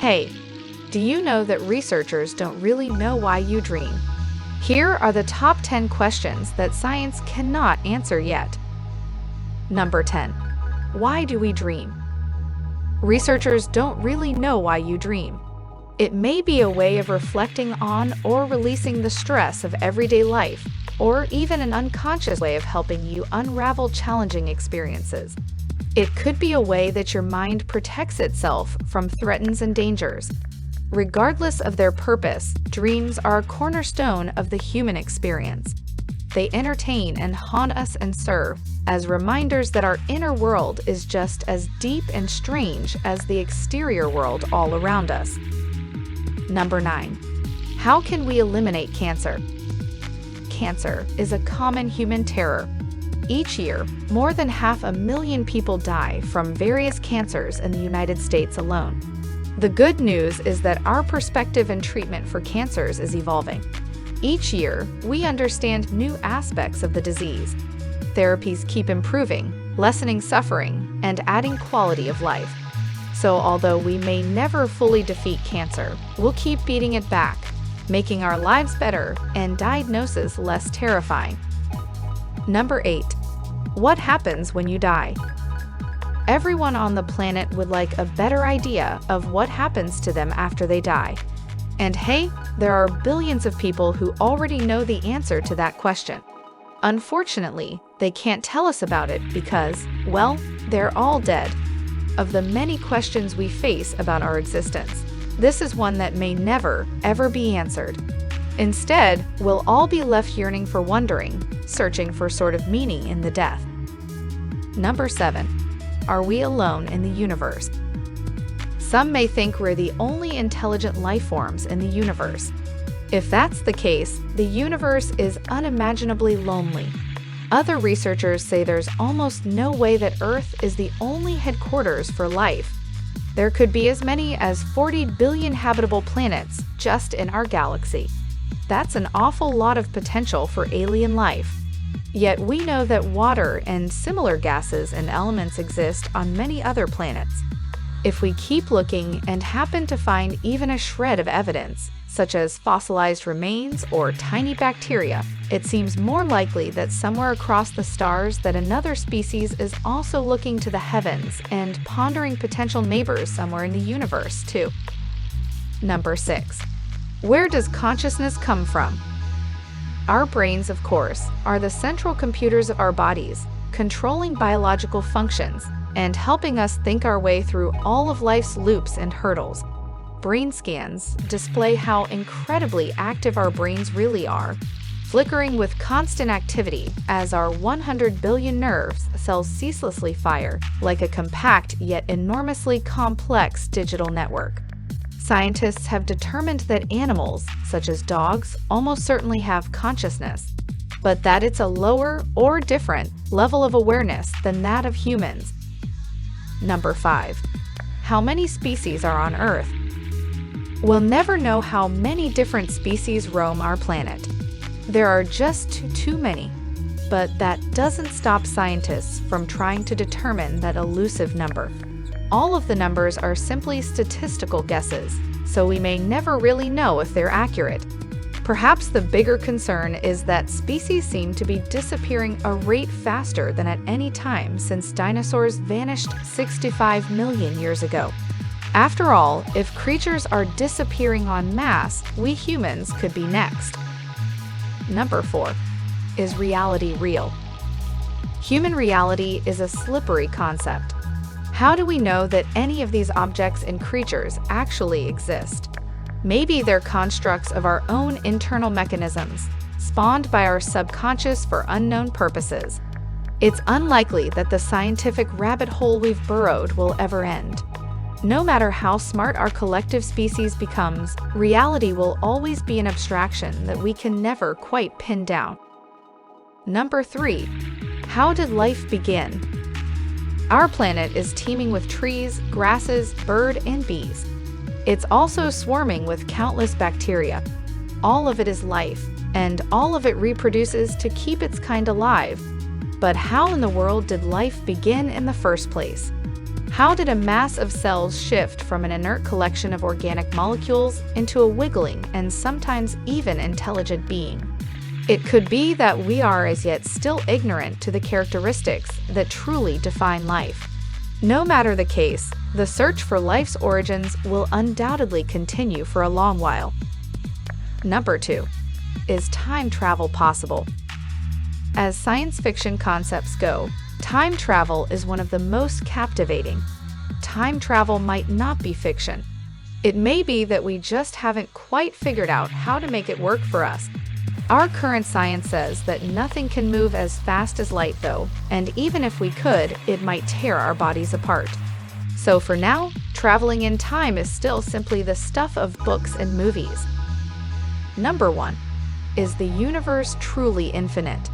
Hey, do you know that researchers don't really know why you dream? Here are the top 10 questions that science cannot answer yet. Number 10. Why do we dream? Researchers don't really know why you dream. It may be a way of reflecting on or releasing the stress of everyday life, or even an unconscious way of helping you unravel challenging experiences. It could be a way that your mind protects itself from threats and dangers. Regardless of their purpose, dreams are a cornerstone of the human experience. They entertain and haunt us and serve as reminders that our inner world is just as deep and strange as the exterior world all around us. Number 9. How can we eliminate cancer? Cancer is a common human terror. Each year, more than 500,000 people die from various cancers in the United States alone. The good news is that our perspective and treatment for cancers is evolving. Each year, we understand new aspects of the disease. Therapies keep improving, lessening suffering, and adding quality of life. So although we may never fully defeat cancer, we'll keep beating it back, making our lives better and diagnosis less terrifying. Number 8. What happens when you die? Everyone on the planet would like a better idea of what happens to them after they die. And hey, there are billions of people who already know the answer to that question. Unfortunately, they can't tell us about it because, well, they're all dead. Of the many questions we face about our existence, this is one that may never, ever be answered. Instead, we'll all be left yearning for wondering, searching for sort of meaning in the death. Number 7. Are we alone in the universe? Some may think we're the only intelligent life forms in the universe. If that's the case, the universe is unimaginably lonely. Other researchers say there's almost no way that Earth is the only headquarters for life. There could be as many as 40 billion habitable planets just in our galaxy. That's an awful lot of potential for alien life. Yet we know that water and similar gases and elements exist on many other planets. If we keep looking and happen to find even a shred of evidence, such as fossilized remains or tiny bacteria, it seems more likely that somewhere across the stars that another species is also looking to the heavens and pondering potential neighbors somewhere in the universe, too. Number 6. Where does consciousness come from? Our brains, of course, are the central computers of our bodies, controlling biological functions and helping us think our way through all of life's loops and hurdles. Brain scans display how incredibly active our brains really are, flickering with constant activity as our 100 billion nerves cells ceaselessly fire like a compact yet enormously complex digital network. Scientists have determined that animals, such as dogs, almost certainly have consciousness, but that it's a lower or different level of awareness than that of humans. Number 5. How many species are on Earth? We'll never know how many different species roam our planet. There are just too many. But that doesn't stop scientists from trying to determine that elusive number. All of the numbers are simply statistical guesses, so we may never really know if they're accurate. Perhaps the bigger concern is that species seem to be disappearing a rate faster than at any time since dinosaurs vanished 65 million years ago. After all, if creatures are disappearing en masse, we humans could be next. Number 4. Is reality real? Human reality is a slippery concept. How do we know that any of these objects and creatures actually exist? Maybe they're constructs of our own internal mechanisms, spawned by our subconscious for unknown purposes. It's unlikely that the scientific rabbit hole we've burrowed will ever end. No matter how smart our collective species becomes, reality will always be an abstraction that we can never quite pin down. Number 3. How did life begin? Our planet is teeming with trees, grasses, birds, and bees. It's also swarming with countless bacteria. All of it is life, and all of it reproduces to keep its kind alive. But how in the world did life begin in the first place? How did a mass of cells shift from an inert collection of organic molecules into a wiggling and sometimes even intelligent being? It could be that we are as yet still ignorant to the characteristics that truly define life. No matter the case, the search for life's origins will undoubtedly continue for a long while. Number 2. Is time travel possible? As science fiction concepts go, time travel is one of the most captivating. Time travel might not be fiction. It may be that we just haven't quite figured out how to make it work for us. Our current science says that nothing can move as fast as light, though, and even if we could, it might tear our bodies apart. So for now, traveling in time is still simply the stuff of books and movies. Number 1. Is the universe truly infinite?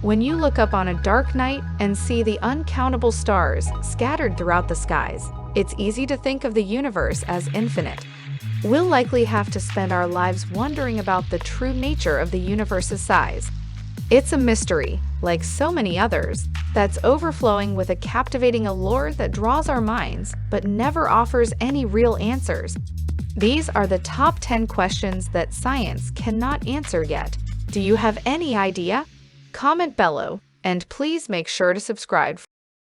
When you look up on a dark night and see the uncountable stars scattered throughout the skies, it's easy to think of the universe as infinite. We'll likely have to spend our lives wondering about the true nature of the universe's size. It's a mystery, like so many others, that's overflowing with a captivating allure that draws our minds but never offers any real answers. These are the top 10 questions that science cannot answer yet. Do you have any idea? Comment below, and please make sure to subscribe